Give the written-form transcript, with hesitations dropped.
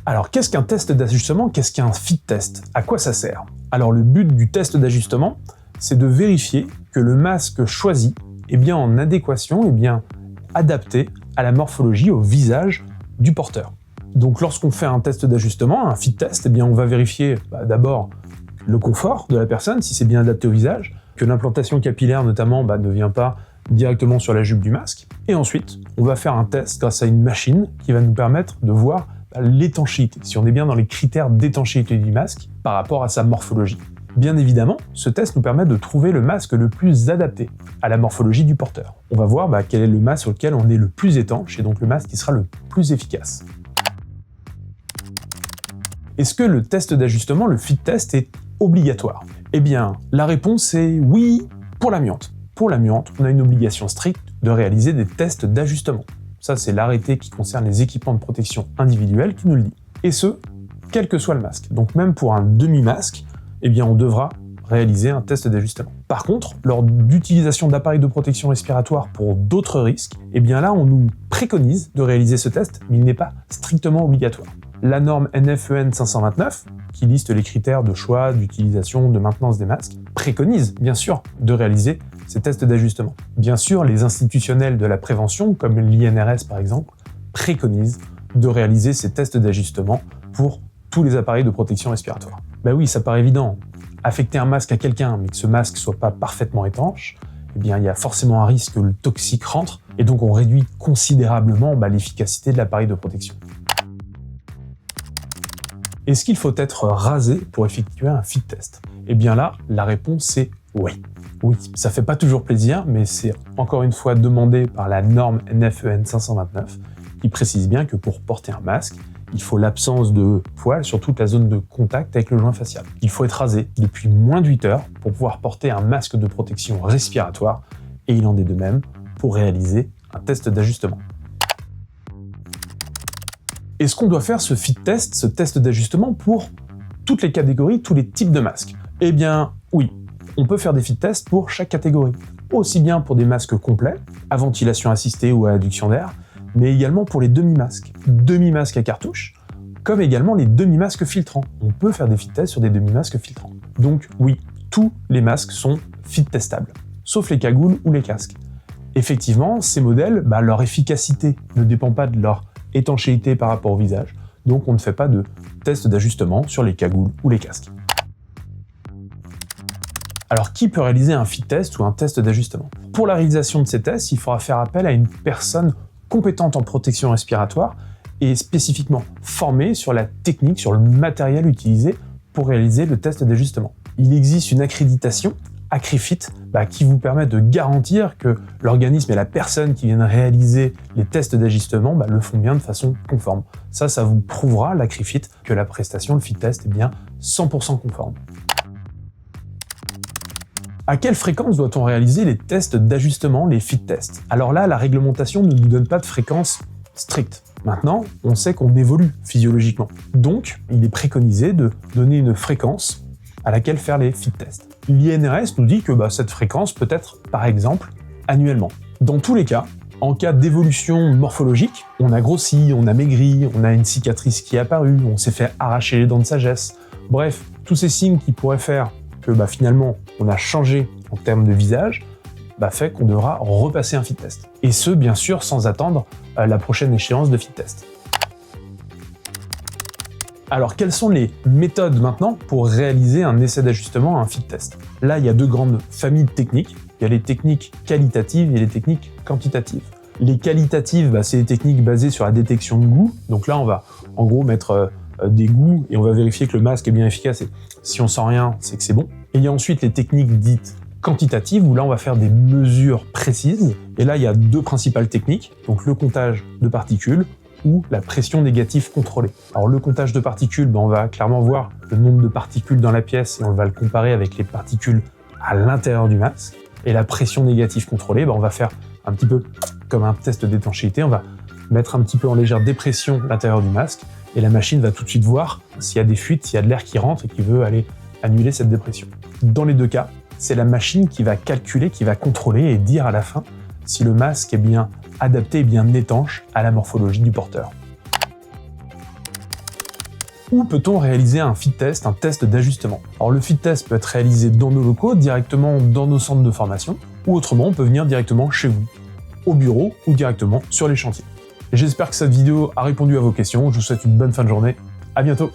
Alors qu'est-ce qu'un test d'ajustement? Qu'est-ce qu'un fit test? À quoi ça sert? Alors le but du test d'ajustement, c'est de vérifier que le masque choisi est bien en adéquation, est bien adapté à la morphologie, au visage du porteur. Donc lorsqu'on fait un test d'ajustement, un fit test, eh bien on va vérifier d'abord le confort de la personne, si c'est bien adapté au visage, que l'implantation capillaire notamment ne vient pas directement sur la jupe du masque. Et ensuite, on va faire un test grâce à une machine qui va nous permettre de voir l'étanchéité, si on est bien dans les critères d'étanchéité du masque par rapport à sa morphologie. Bien évidemment, ce test nous permet de trouver le masque le plus adapté à la morphologie du porteur. On va voir quel est le masque sur lequel on est le plus étanche et donc le masque qui sera le plus efficace. Est-ce que le test d'ajustement, le fit test, est obligatoire? Eh bien, la réponse est oui pour l'amiante. Pour l'amiante, on a une obligation stricte de réaliser des tests d'ajustement. Ça, c'est l'arrêté qui concerne les équipements de protection individuels qui nous le dit. Et ce, quel que soit le masque. Donc même pour un demi-masque, eh bien on devra réaliser un test d'ajustement. Par contre, lors d'utilisation d'appareils de protection respiratoire pour d'autres risques, eh bien là on nous préconise de réaliser ce test, mais il n'est pas strictement obligatoire. La norme NFEN 529, qui liste les critères de choix, d'utilisation, de maintenance des masques, préconise bien sûr de réaliser ces tests d'ajustement. Bien sûr, les institutionnels de la prévention, comme l'INRS par exemple, préconisent de réaliser ces tests d'ajustement pour tous les appareils de protection respiratoire. Oui, ça paraît évident. Affecter un masque à quelqu'un, mais que ce masque soit pas parfaitement étanche, eh bien, il y a forcément un risque que le toxique rentre, et donc on réduit considérablement l'efficacité de l'appareil de protection. Est-ce qu'il faut être rasé pour effectuer un fit test? Eh bien là, la réponse est oui. Oui, ça fait pas toujours plaisir, mais c'est encore une fois demandé par la norme NFEN 529, qui précise bien que pour porter un masque, il faut l'absence de poils sur toute la zone de contact avec le joint facial. Il faut être rasé depuis moins de 8 heures pour pouvoir porter un masque de protection respiratoire, et il en est de même pour réaliser un test d'ajustement. Est-ce qu'on doit faire ce fit test, ce test d'ajustement pour toutes les catégories, tous les types de masques? Eh bien oui, on peut faire des fit tests pour chaque catégorie, aussi bien pour des masques complets, à ventilation assistée ou à adduction d'air, mais également pour les demi-masques à cartouche, comme également les demi-masques filtrants. On peut faire des fit tests sur des demi-masques filtrants. Donc oui, tous les masques sont fit testables, sauf les cagoules ou les casques. Effectivement, ces modèles, leur efficacité ne dépend pas de leur étanchéité par rapport au visage, donc on ne fait pas de test d'ajustement sur les cagoules ou les casques. Alors qui peut réaliser un fit test ou un test d'ajustement? Pour la réalisation de ces tests, il faudra faire appel à une personne compétente en protection respiratoire et spécifiquement formée sur la technique, sur le matériel utilisé pour réaliser le test d'ajustement. Il existe une accréditation, ACRIFIT, qui vous permet de garantir que l'organisme et la personne qui viennent réaliser les tests d'ajustement le font bien de façon conforme. Ça vous prouvera, l'ACRIFIT, que la prestation, le fit test, est bien 100% conforme. À quelle fréquence doit-on réaliser les tests d'ajustement, les fit tests? Alors là, la réglementation ne nous donne pas de fréquence stricte. Maintenant, on sait qu'on évolue physiologiquement. Donc, il est préconisé de donner une fréquence à laquelle faire les fit tests. L'INRS nous dit que cette fréquence peut être, par exemple, annuellement. Dans tous les cas, en cas d'évolution morphologique, on a grossi, on a maigri, on a une cicatrice qui est apparue, on s'est fait arracher les dents de sagesse. Bref, tous ces signes qui pourraient faire que finalement on a changé en termes de visage, fait qu'on devra repasser un fit test. Et ce, bien sûr, sans attendre la prochaine échéance de fit test. Alors, quelles sont les méthodes maintenant pour réaliser un essai d'ajustement, un fit test? Là, il y a deux grandes familles de techniques. Il y a les techniques qualitatives et les techniques quantitatives. Les qualitatives, c'est les techniques basées sur la détection de goût. Donc là, on va en gros mettre des goûts et on va vérifier que le masque est bien efficace. Et si on sent rien, c'est que c'est bon. Et il y a ensuite les techniques dites quantitatives où là, on va faire des mesures précises. Et là, il y a deux principales techniques. Donc le comptage de particules ou la pression négative contrôlée. Alors le comptage de particules, on va clairement voir le nombre de particules dans la pièce et on va le comparer avec les particules à l'intérieur du masque. Et la pression négative contrôlée, on va faire un petit peu comme un test d'étanchéité, on va mettre un petit peu en légère dépression l'intérieur du masque et la machine va tout de suite voir s'il y a des fuites, s'il y a de l'air qui rentre et qui veut aller annuler cette dépression. Dans les deux cas, c'est la machine qui va calculer, qui va contrôler et dire à la fin si le masque est bien adapté et bien étanche à la morphologie du porteur. Où peut-on réaliser un fit test, un test d'ajustement? Alors le fit test peut être réalisé dans nos locaux, directement dans nos centres de formation, ou autrement on peut venir directement chez vous, au bureau ou directement sur les chantiers. J'espère que cette vidéo a répondu à vos questions, je vous souhaite une bonne fin de journée, à bientôt.